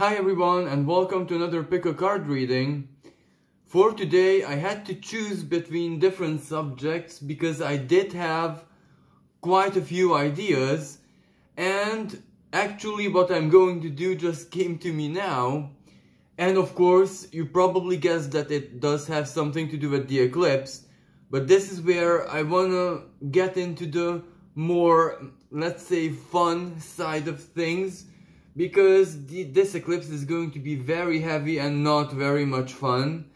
Hi everyone and welcome to another pick a card reading. For today I had to choose between different subjects because I did have quite a few ideas, and actually what I'm going to do just came to me now. And of course you probably guessed that it does have something to do with the eclipse, but this is where I wanna get into the more, let's say, fun side of things. Because this eclipse is going to be very heavy and not very much fun,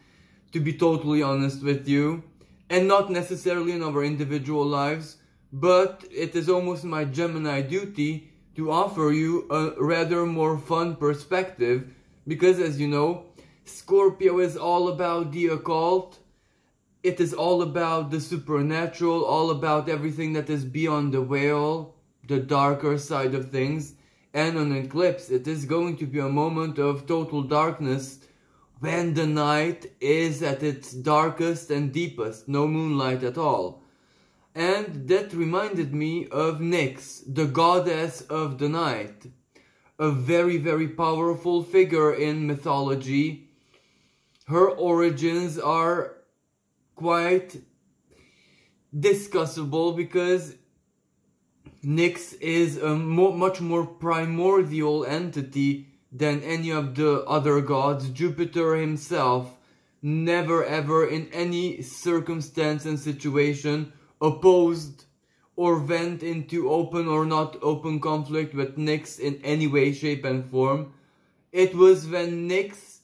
to be totally honest with you. And not necessarily in our individual lives, but it is almost my Gemini duty to offer you a rather more fun perspective. Because as you know, Scorpio is all about the occult. It is all about the supernatural, all about everything that is beyond the veil, the darker side of things. And on an eclipse, it is going to be a moment of total darkness when the night is at its darkest and deepest, no moonlight at all. And that reminded me of Nyx, the goddess of the night. A very, very powerful figure in mythology. Her origins are quite discussable because Nyx is a much more primordial entity than any of the other gods. Jupiter himself never ever in any circumstance and situation opposed or went into open or not open conflict with Nyx in any way, shape and form. It was when Nyx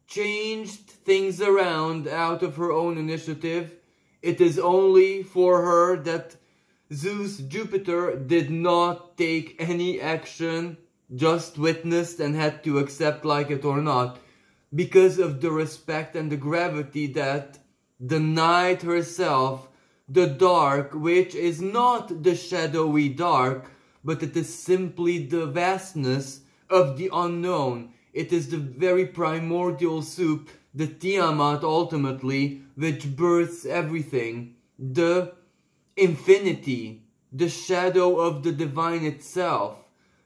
changed things around out of her own initiative. It is only for her that Zeus, Jupiter, did not take any action, just witnessed and had to accept, like it or not, because of the respect and the gravity that the night herself, the dark, which is not the shadowy dark, but it is simply the vastness of the unknown. It is the very primordial soup, the Tiamat ultimately, which births everything. The infinity, the shadow of the divine itself,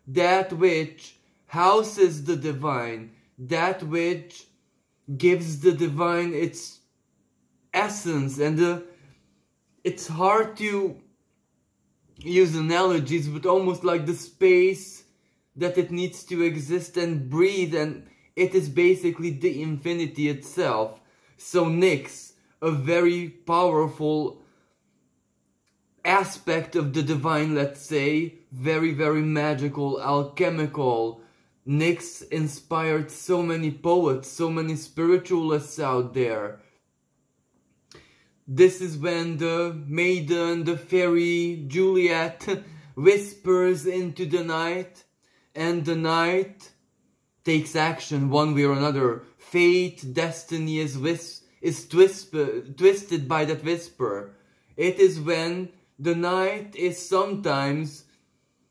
that which houses the divine, that which gives the divine its essence. And it's hard to use analogies, but almost like the space that it needs to exist and breathe, and it is basically the infinity itself. So Nyx, a very powerful aspect of the divine, let's say, very, very magical, alchemical. Nyx inspired so many poets, so many spiritualists out there. This is when the maiden, the fairy Juliet, whispers into the night, and the night takes action one way or another. Fate, destiny is twisted by that whisper. It is when the night is sometimes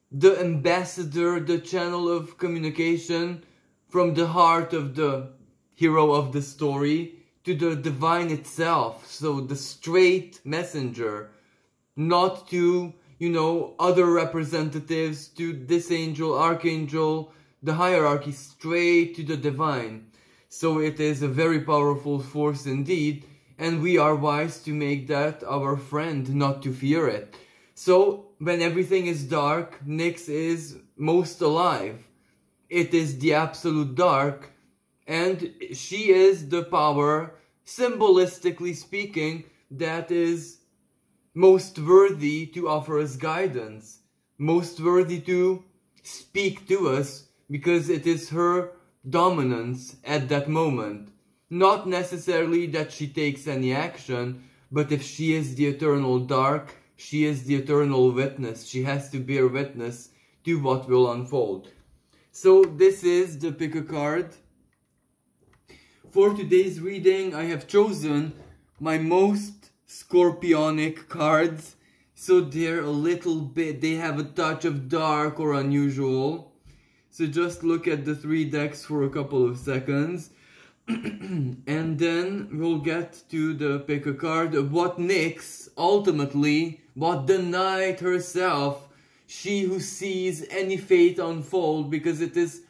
the ambassador, the channel of communication from the heart of the hero of the story to the divine itself. So the straight messenger, not to, other representatives, to this angel, archangel, the hierarchy, straight to the divine. So it is a very powerful force indeed. And we are wise to make that our friend, not to fear it. So, when everything is dark, Nyx is most alive. It is the absolute dark, and she is the power, symbolistically speaking, that is most worthy to offer us guidance. Most worthy to speak to us, because it is her dominance at that moment. Not necessarily that she takes any action, but if she is the eternal dark, she is the eternal witness. She has to bear witness to what will unfold. So this is the pick a card. For today's reading, I have chosen my most Scorpionic cards. So they're a little bit, they have a touch of dark or unusual. So just look at the three decks for a couple of seconds. And then we'll get to the pick a card of what Nyx, ultimately, what the night herself, she who sees any fate unfold, because it is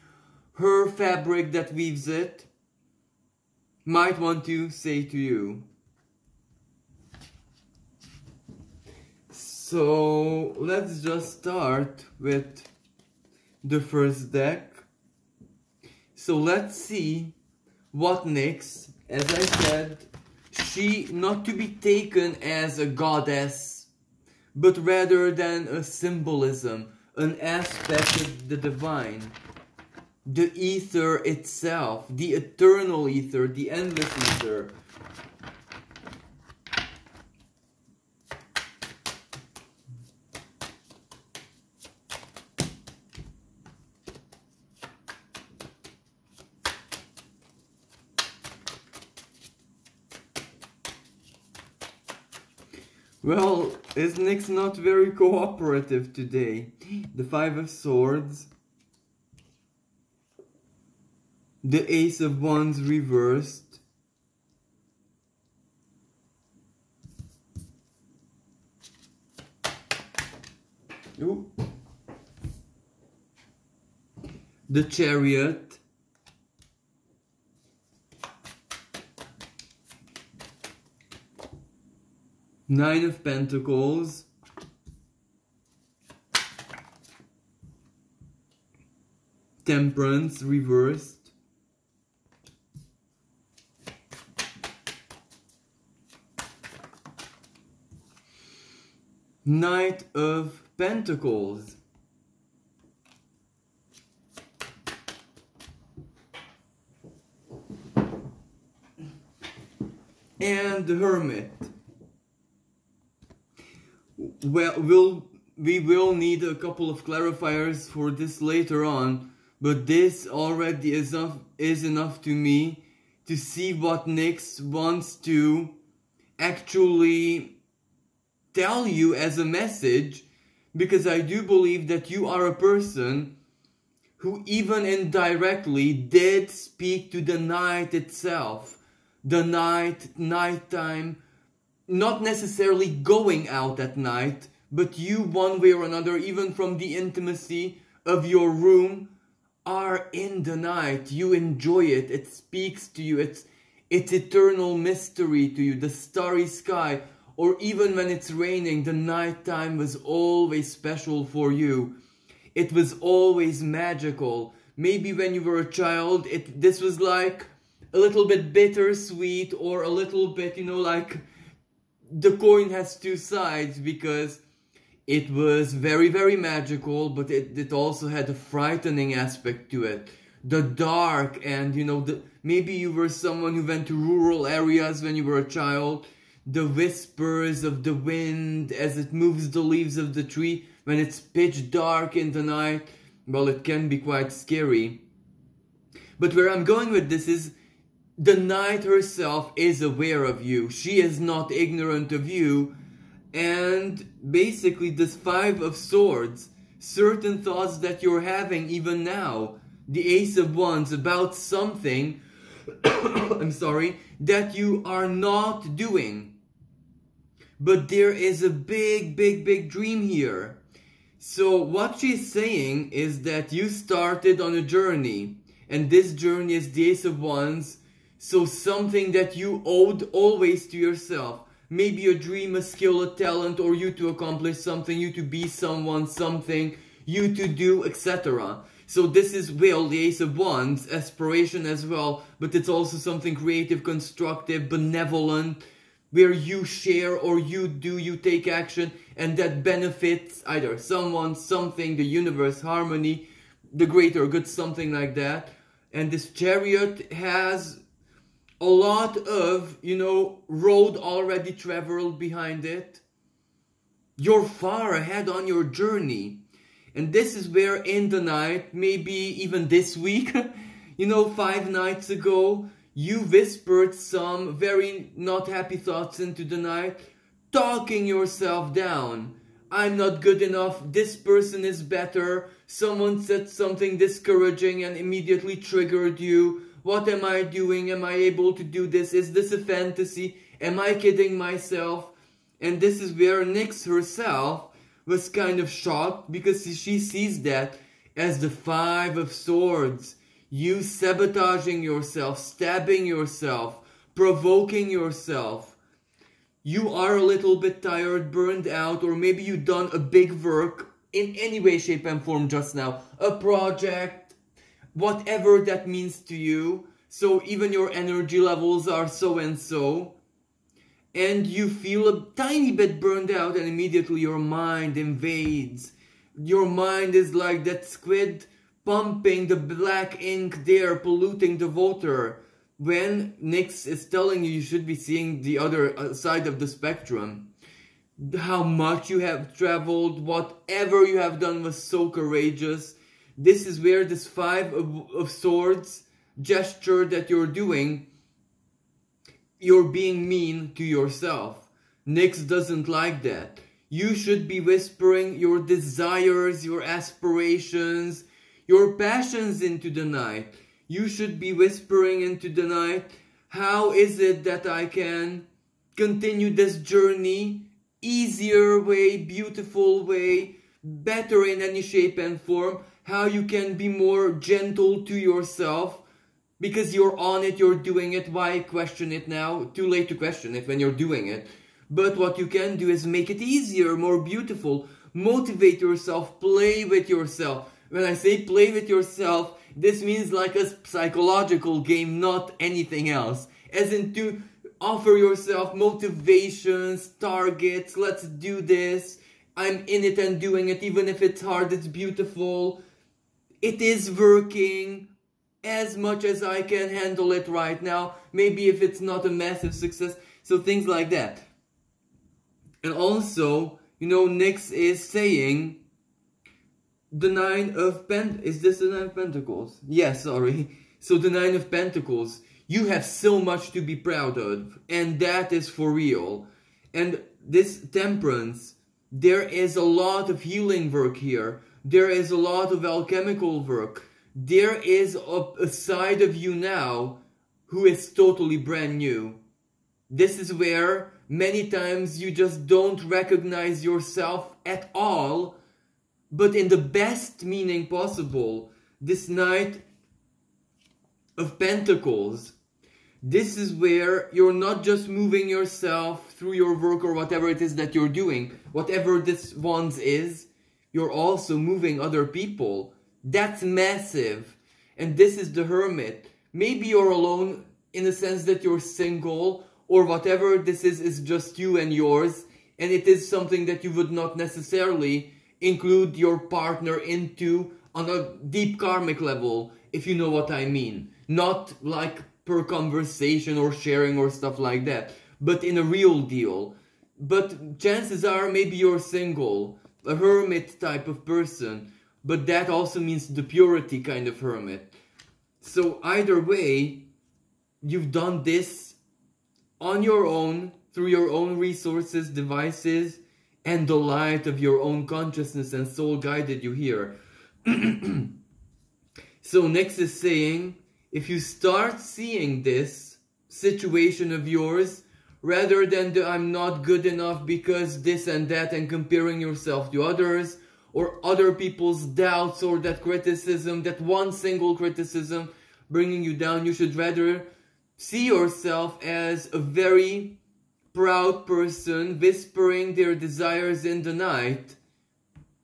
her fabric that weaves it, might want to say to you. So let's just start with the first deck. So let's see what Nyx, as I said, she not to be taken as a goddess, but rather than a symbolism, an aspect of the divine, the ether itself, the eternal ether, the endless ether. Well, is Nyx not very cooperative today? The Five of Swords, the Ace of Wands reversed, ooh, the Chariot, Nine of Pentacles, Temperance reversed, Knight of Pentacles, and the Hermit. Well, we will need a couple of clarifiers for this later on, but this already is enough to me to see what Nyx wants to actually tell you as a message, because I do believe that you are a person who even indirectly did speak to the night itself, the nighttime, not necessarily going out at night, but you one way or another, even from the intimacy of your room, are in the night. You enjoy it, it speaks to you, it's eternal mystery to you, the starry sky, or even when it's raining, the nighttime was always special for you. It was always magical. Maybe when you were a child, this was like a little bit bittersweet, or a little bit, you know, like the coin has two sides, because it was very, very magical, but it also had a frightening aspect to it. The dark, and you know, maybe you were someone who went to rural areas when you were a child. The whispers of the wind as it moves the leaves of the tree when it's pitch dark in the night, well, it can be quite scary. But where I'm going with this is, the night herself is aware of you. She is not ignorant of you. And basically this Five of Swords, certain thoughts that you're having even now, the Ace of Wands, about something, I'm sorry, that you are not doing. But there is a big, big, big dream here. So what she's saying is that you started on a journey, and this journey is the Ace of Wands. So something that you owed always to yourself. Maybe a dream, a skill, a talent, or you to accomplish something, you to be someone, something, you to do, etc. So this is will, the Ace of Wands, aspiration as well, but it's also something creative, constructive, benevolent, where you share or you do, you take action, and that benefits either someone, something, the universe, harmony, the greater good, something like that. And this Chariot has a lot of, you know, road already traveled behind it. You're far ahead on your journey. And this is where in the night, maybe even this week, you know, 5 nights ago, you whispered some very not happy thoughts into the night, talking yourself down. I'm not good enough, this person is better, someone said something discouraging and immediately triggered you. What am I doing? Am I able to do this? Is this a fantasy? Am I kidding myself? And this is where Nyx herself was kind of shocked, because she sees that as the Five of Swords. you sabotaging yourself, stabbing yourself, provoking yourself. You are a little bit tired, burned out, or maybe you've done a big work in any way, shape and form just now. A project, whatever that means to you. So even your energy levels are so and so. And you feel a tiny bit burned out, and immediately your mind invades. Your mind is like that squid pumping the black ink there, polluting the water. When Nyx is telling you should be seeing the other side of the spectrum. How much you have traveled, whatever you have done was so courageous. This is where this Five of Swords gesture that you're doing, you're being mean to yourself. Nyx doesn't like that. You should be whispering your desires, your aspirations, your passions into the night. You should be whispering into the night, how is it that I can continue this journey, easier way, beautiful way, better in any shape and form, how you can be more gentle to yourself, because you're on it, you're doing it, why question it now? Too late to question it when you're doing it. But what you can do is make it easier, more beautiful, motivate yourself, play with yourself. When I say play with yourself, this means like a psychological game, not anything else. As in to offer yourself motivations, targets, let's do this. I'm in it and doing it, even if it's hard, it's beautiful. It is working as much as I can handle it right now. Maybe if it's not a massive success, so things like that. And also, you know, Nyx is saying, the Nine of Pentacles, is this the Nine of Pentacles? Yes, sorry. So the Nine of Pentacles, you have so much to be proud of, and that is for real. And this Temperance, there is a lot of healing work here. There is a lot of alchemical work. There is a side of you now who is totally brand new. This is where many times you just don't recognize yourself at all, but in the best meaning possible. This Knight of Pentacles, this is where you're not just moving yourself through your work or whatever it is that you're doing, whatever this one's is, you're also moving other people. That's massive. And this is the Hermit. Maybe you're alone in the sense that you're single, or whatever this is just you and yours, and it is something that you would not necessarily include your partner into on a deep karmic level, if you know what I mean. Not like per conversation or sharing or stuff like that, but in a real deal. But chances are maybe you're single, a hermit type of person, but that also means the purity kind of hermit. So either way, you've done this on your own, through your own resources, devices, and the light of your own consciousness and soul guided you here. So Nyx is saying, if you start seeing this situation of yours, rather than the I'm not good enough because this and that, and comparing yourself to others, or other people's doubts, or that criticism, that one single criticism bringing you down, you should rather see yourself as a very proud person whispering their desires in the night,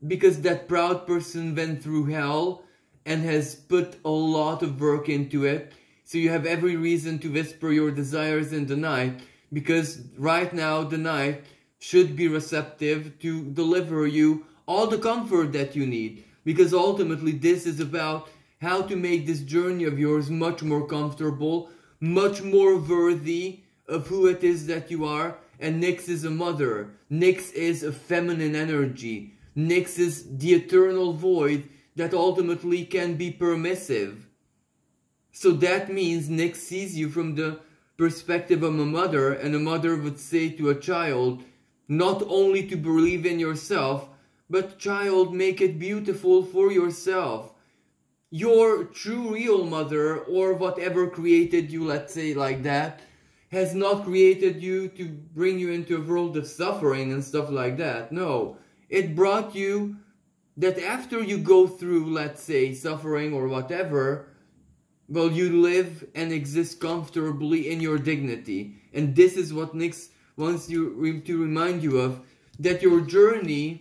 because that proud person went through hell and has put a lot of work into it. So you have every reason to whisper your desires in the night, because right now the night should be receptive to deliver you all the comfort that you need, because ultimately this is about how to make this journey of yours much more comfortable, much more worthy of who it is that you are. And Nyx is a mother. Nyx is a feminine energy. Nyx is the eternal void that ultimately can be permissive. So that means Nyx sees you from the perspective of a mother, and a mother would say to a child, not only to believe in yourself, but child, make it beautiful for yourself. Your true real mother, or whatever created you, let's say like that, has not created you to bring you into a world of suffering and stuff like that. No, it brought you that after you go through, let's say, suffering or whatever, well, you live and exist comfortably in your dignity. And this is what Nyx wants you to remind you of, that your journey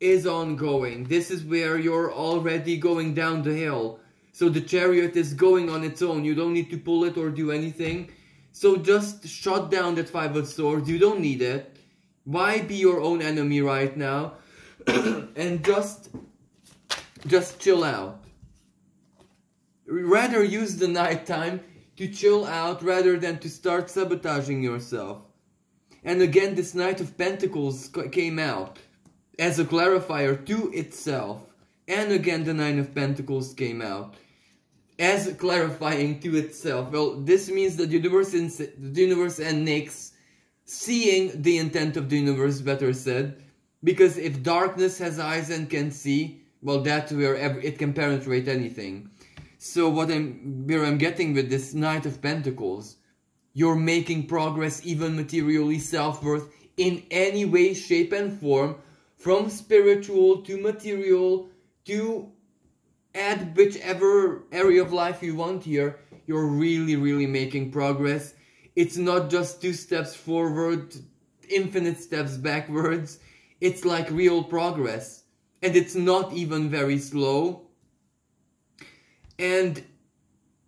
is ongoing. This is where you're already going down the hill. So the chariot is going on its own. You don't need to pull it or do anything. So just shut down that Five of Swords. You don't need it. Why be your own enemy right now? And just chill out. Rather use the night time to chill out rather than to start sabotaging yourself. And again, this Knight of Pentacles came out as a clarifier to itself. And again, the Nine of Pentacles came out as clarifying to itself. Well, this means that the universe and Nyx seeing the intent of the universe, better said. Because if darkness has eyes and can see, well, that's where it can penetrate anything. So where I'm getting with this Knight of Pentacles, you're making progress, even materially, self-worth, in any way, shape and form, from spiritual to material to add whichever area of life you want here. You're really, really making progress. It's not just 2 steps forward, infinite steps backwards. It's like real progress. And it's not even very slow. And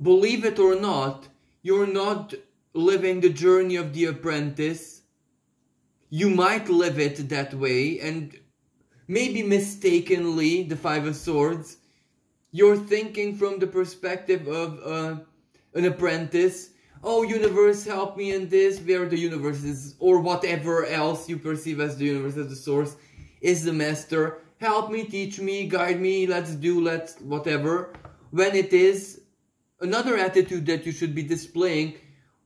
believe it or not, you're not living the journey of the apprentice. You might live it that way, and maybe mistakenly, the Five of Swords, you're thinking from the perspective of an apprentice. Oh, universe, help me in this, where the universe is, or whatever else you perceive as the universe, as the source, is the master. Help me, teach me, guide me, let's whatever. When it is another attitude that you should be displaying,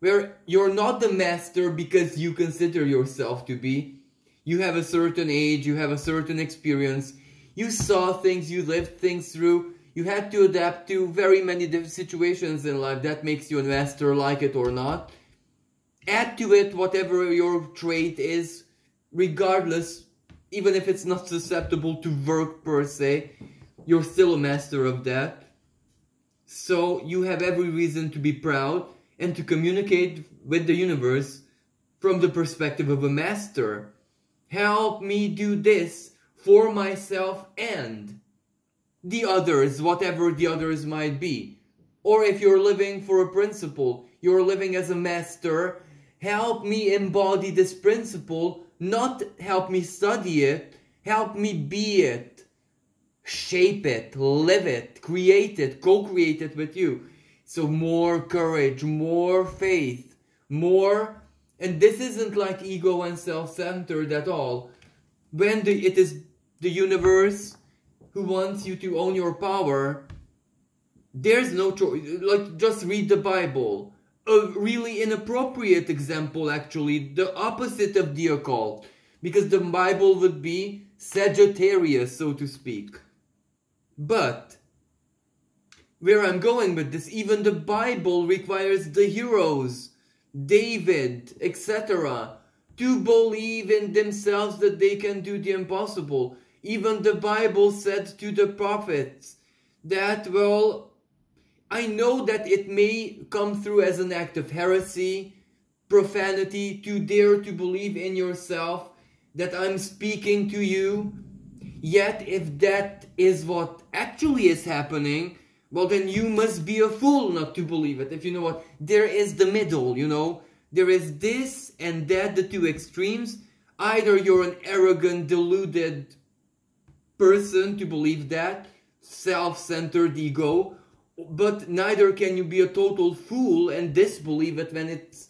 where you're not the master because you consider yourself to be. You have a certain age, you have a certain experience, you saw things, you lived things through, you had to adapt to very many different situations in life. That makes you a master, like it or not. Add to it whatever your trait is, regardless, even if it's not susceptible to work per se, you're still a master of that. So you have every reason to be proud and to communicate with the universe from the perspective of a master. Help me do this for myself and the others, whatever the others might be. Or if you're living for a principle, you're living as a master, help me embody this principle, not help me study it, help me be it. Shape it, live it, create it, co-create it with you. So more courage, more faith, more, and this isn't like ego and self-centered at all. When it is the universe who wants you to own your power, there's no choice. Like, just read the Bible. A really inappropriate example, actually, the opposite of the occult. Because the Bible would be Sagittarius, so to speak. But where I'm going with this, even the Bible requires the heroes, David, etc., to believe in themselves that they can do the impossible. Even the Bible said to the prophets that, well, I know that it may come through as an act of heresy, profanity, to dare to believe in yourself that I'm speaking to you. Yet, if that is what actually is happening, well, then you must be a fool not to believe it. If you know what, there is the middle, you know. There is this and that, the two extremes. Either you're an arrogant, deluded person to believe that, self-centered ego, but neither can you be a total fool and disbelieve it when it's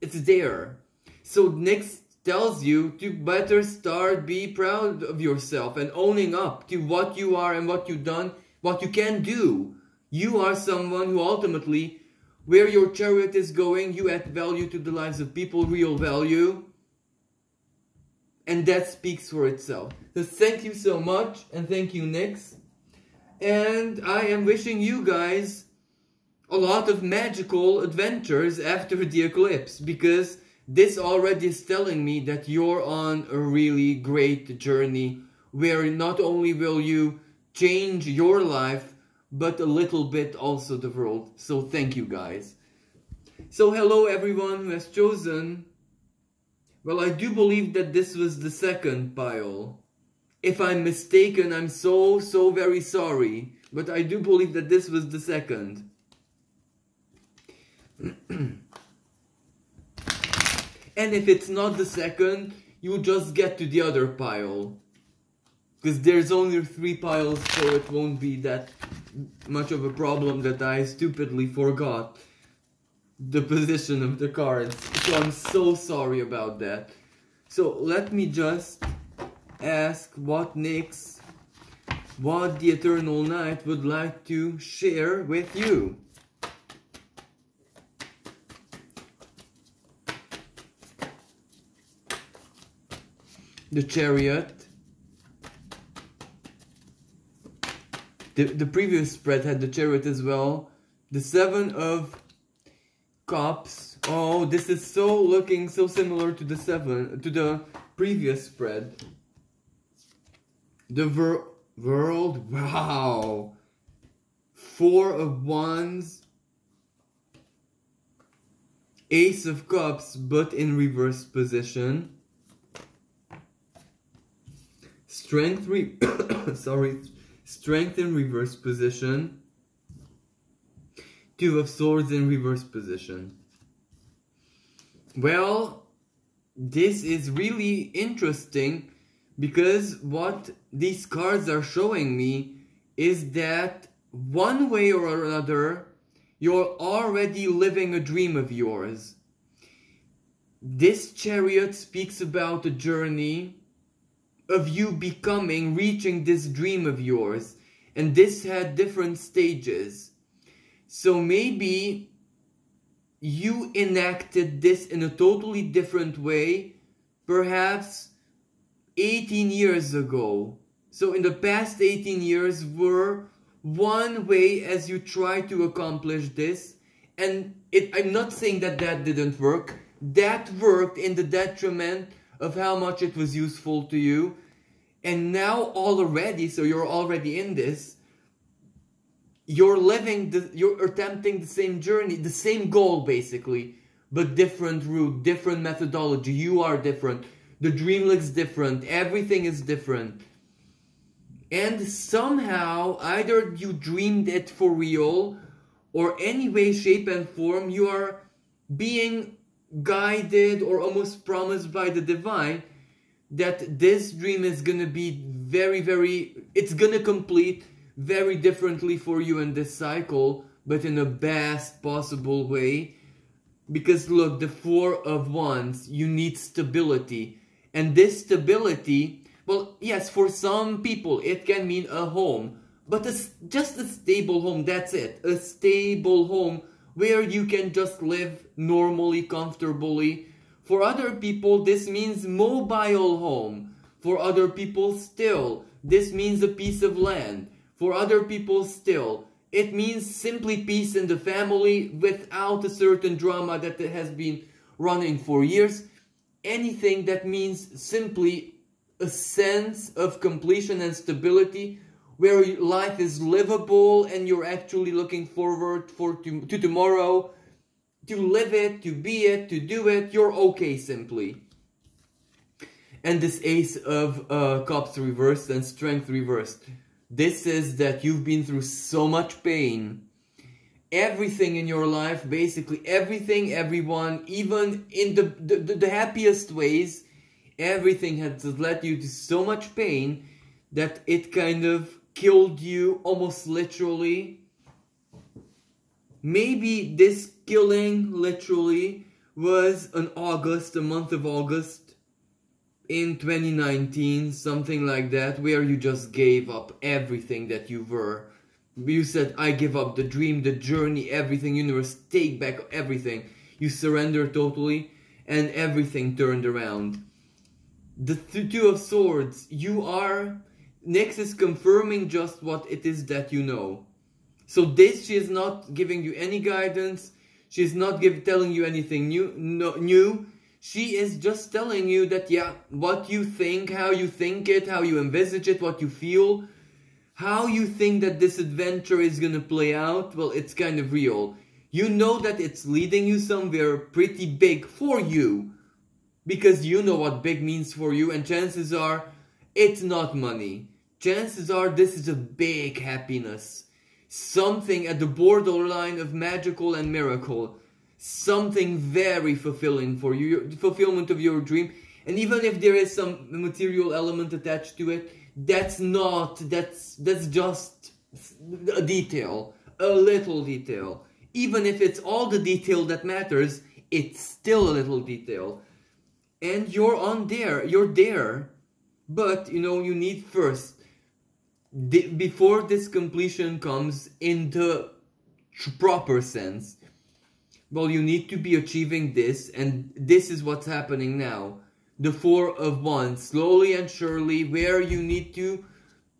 there. So Nyx tells you to better start be proud of yourself and owning up to what you are and what you've done, what you can do. You are someone who ultimately, where your chariot is going, you add value to the lives of people, real value. And that speaks for itself. So thank you so much, and thank you, Nyx. And I am wishing you guys a lot of magical adventures after the eclipse, because this already is telling me that you're on a really great journey where not only will you change your life, but a little bit also the world. So thank you guys. So hello everyone who has chosen. Well, I do believe that this was the second pile. If I'm mistaken, I'm so very sorry. But I do believe that this was the second. And if it's not the second, you just get to the other pile. Because there's only 3 piles, so it won't be that much of a problem that I stupidly forgot the position of the cards. So I'm so sorry about that. So let me just ask what Nyx, what the Eternal Knight would like to share with you. The Chariot. The previous spread had the Chariot as well. The 7 of Cups. Oh, this is looking so similar to the previous spread. The World. Wow. 4 of Wands. Ace of Cups, but in reverse position. Strength Strength in reverse position. 2 of Swords in reverse position. Well, this is really interesting because what these cards are showing me is that one way or another, you're already living a dream of yours. This Chariot speaks about a journey of you reaching this dream of yours, and this had different stages. So maybe you enacted this in a totally different way, perhaps 18 years ago. So in the past 18 years were one way as you try to accomplish this, and I'm not saying that that didn't work. That worked in the detriment of how much it was useful to you. And now already, so you're already in this, you're attempting the same journey, the same goal basically, but different route, different methodology. You are different. The dream looks different. Everything is different. And somehow, either you dreamed it for real, or any way, shape and form, you are being guided or almost promised by the divine that this dream is gonna be it's gonna complete very differently for you in this cycle, but in the best possible way. Because look, the 4 of Wands, you need stability. And this stability, well, yes, for some people it can mean a home, but just a stable home, that's it. A stable home where you can just live normally, comfortably. For other people, this means mobile home. For other people still, this means a piece of land. For other people still, it means simply peace in the family without a certain drama that has been running for years. Anything that means simply a sense of completion and stability where life is livable and you're actually looking forward to tomorrow, to live it, to be it, to do it. You're okay simply. And this Ace of Cups reversed and Strength reversed. This is that you've been through so much pain. Everything in your life, basically everything, everyone, even in the happiest ways, everything has led you to so much pain that it kind of killed you almost literally. Maybe this killing literally was in August, the month of August in 2019, something like that, where you just gave up everything that you were. You said, I give up the dream, the journey, everything, universe, take back everything. You surrender totally, and everything turned around. The 2 of Swords, Nyx is confirming just what it is that you know. So she is not giving you any guidance, she is not telling you anything new. She is just telling you that, yeah, what you think, how you think it, how you envisage it, what you feel, How you think that this adventure is gonna play out? Well, it's kind of real. You know that it's leading you somewhere pretty big for you. Because you know what big means for you, and chances are, it's not money. Chances are this is a big happiness. Something at the borderline of magical and miracle. Something very fulfilling for you, fulfillment of your dream. And even if there is some material element attached to it, that's just a detail, a little detail. Even if it's all the detail that matters, it's still a little detail. And you're there. But, you know, you need first, before this completion comes in the proper sense, well, you need to be achieving this, and this is what's happening now. The Four of Wands, slowly and surely, where you need to,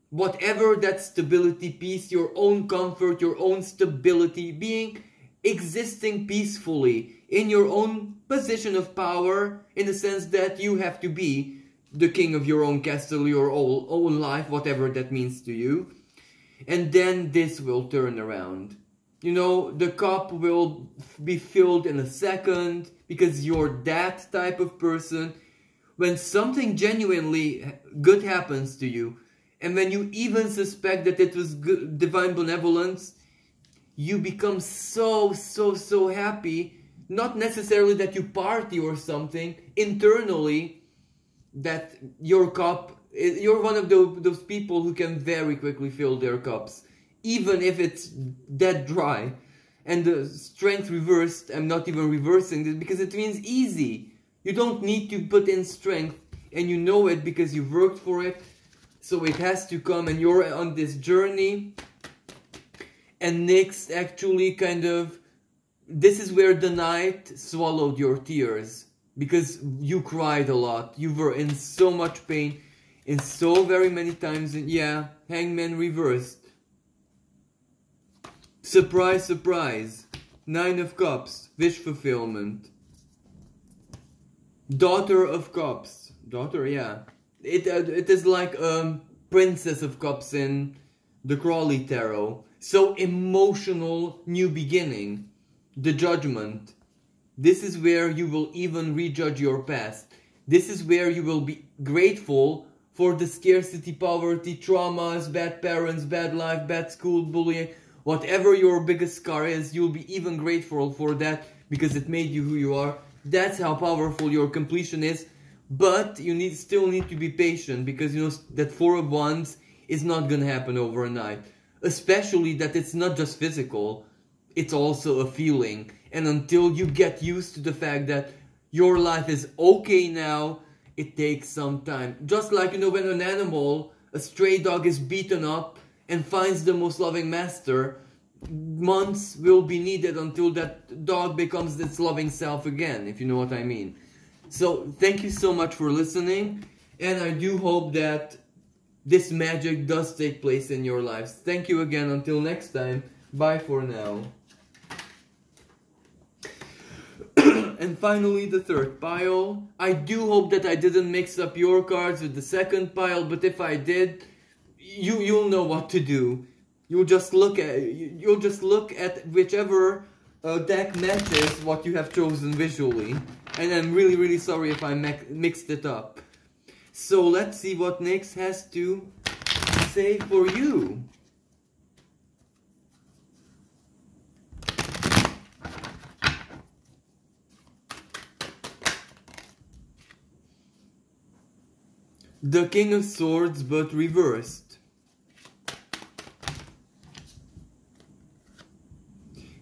whatever that stability piece, your own comfort, your own stability, existing peacefully in your own position of power, in the sense that you have to be the king of your own castle, your own life, whatever that means to you. And then this will turn around. You know, the cup will be filled in a second, because you're that type of person. When something genuinely good happens to you, and when you even suspect that it was good, divine benevolence, you become so happy. Not necessarily that you party or something, internally, that your cup, you're one of those people who can very quickly fill their cups, even if it's dead dry. And the strength reversed, I'm not even reversing this, because it means easy. You don't need to put in strength, and you know it because you've worked for it. So it has to come, and you're on this journey. And next, actually, kind of, this is where the night swallowed your tears. Because you cried a lot. You were in so much pain, in so very many times. And yeah, Hangman reversed. Surprise, surprise. Nine of Cups, wish fulfillment. Daughter of Cups. Daughter, yeah. It is like Princess of Cups in the Crawley Tarot. So emotional, new beginning. The Judgment. This is where you will even rejudge your past. This is where you will be grateful for the scarcity, poverty, traumas, bad parents, bad life, bad school, bullying. Whatever your biggest scar is, you'll be even grateful for that, because it made you who you are. That's how powerful your completion is. But you still need to be patient, because you know that Four of Wands is not gonna happen overnight. Especially that it's not just physical, it's also a feeling. And until you get used to the fact that your life is okay now, it takes some time. Just like, you know, when an animal, a stray dog, is beaten up and finds the most loving master, months will be needed until that dog becomes its loving self again, if you know what I mean. So, thank you so much for listening, and I do hope that this magic does take place in your lives. Thank you again. Until next time, bye for now. And finally, the third pile. I do hope that I didn't mix up your cards with the second pile, but if I did, you'll know what to do. You'll just look at whichever deck matches what you have chosen visually. And I'm really sorry if I mixed it up. So let's see what Nyx has to say for you. The King of Swords, but reversed.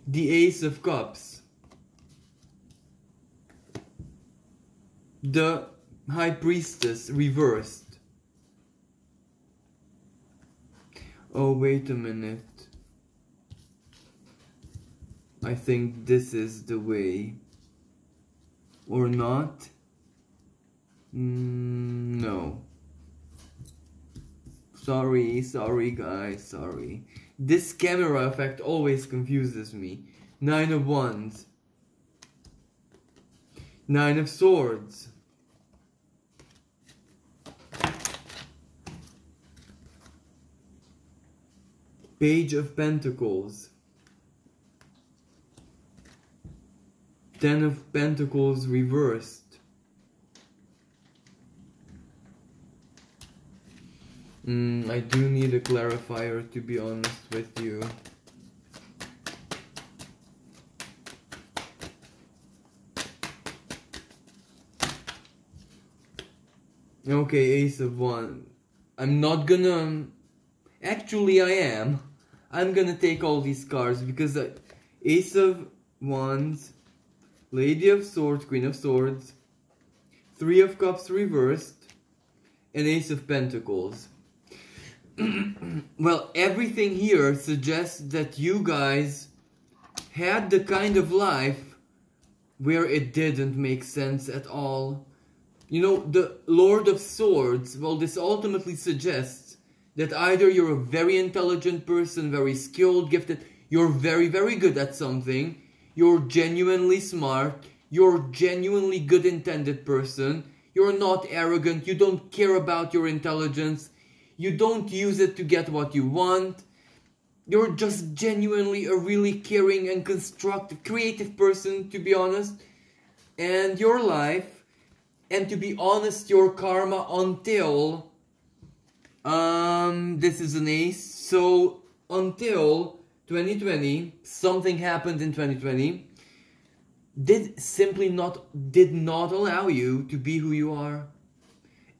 The Ace of Cups. The High Priestess, reversed. Oh, wait a minute. I think this is the way. Or not? No. Sorry guys, sorry. This camera effect always confuses me. Nine of Wands. Nine of Swords. Page of Pentacles. 10 of Pentacles reversed. I do need a clarifier, to be honest with you. Okay, Ace of Wands. I'm not gonna... Actually, I am. I'm gonna take all these cards because Ace of Wands, Lady of Swords, Queen of Swords, Three of Cups reversed, and Ace of Pentacles. Well, everything here suggests that you guys had the kind of life where it didn't make sense at all. You know, the Lord of Swords, well, this ultimately suggests that either you're a very intelligent person, very skilled, gifted, you're very, very good at something, you're genuinely smart, you're a genuinely good intended person, you're not arrogant, you don't care about your intelligence, you don't use it to get what you want, you're just genuinely a really caring and constructive, creative person, to be honest, and your life, and to be honest, your karma until, this is an ace, so until 2020, something happened in 2020, did not allow you to be who you are.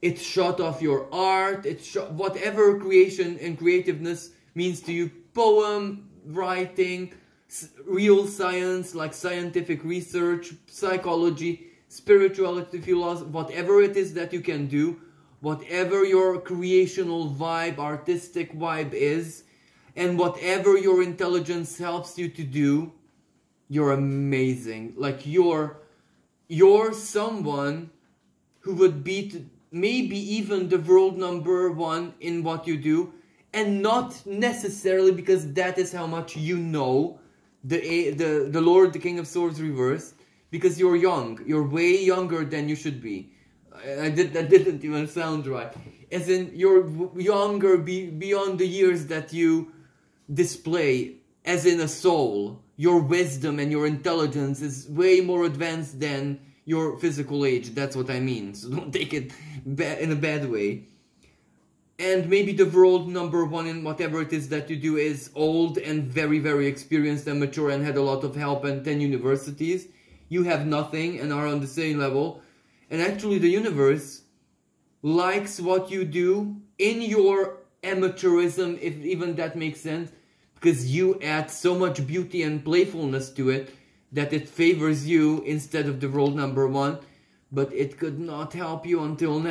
It shut off your art, it shut whatever creation and creativeness means to you, poem, writing, real science like scientific research, psychology, spirituality, philosophy, whatever it is that you can do, whatever your creational vibe, artistic vibe is, and whatever your intelligence helps you to do, you're amazing. Like you're someone who would beat maybe even the world #1 in what you do, and not necessarily because that is how much you know the Lord, the King of Swords reversed, because you're young, you're way younger than you should be. That didn't even sound right. As in, you're younger beyond the years that you display, as in a soul. Your wisdom and your intelligence is way more advanced than your physical age. That's what I mean. So don't take it in a bad way. And maybe the world #1 in whatever it is that you do is old and very, very experienced and mature and had a lot of help and 10 universities. You have nothing and are on the same level. And actually the universe likes what you do in your amateurism, if even that makes sense, because you add so much beauty and playfulness to it that it favors you instead of the world #1, but it could not help you until now.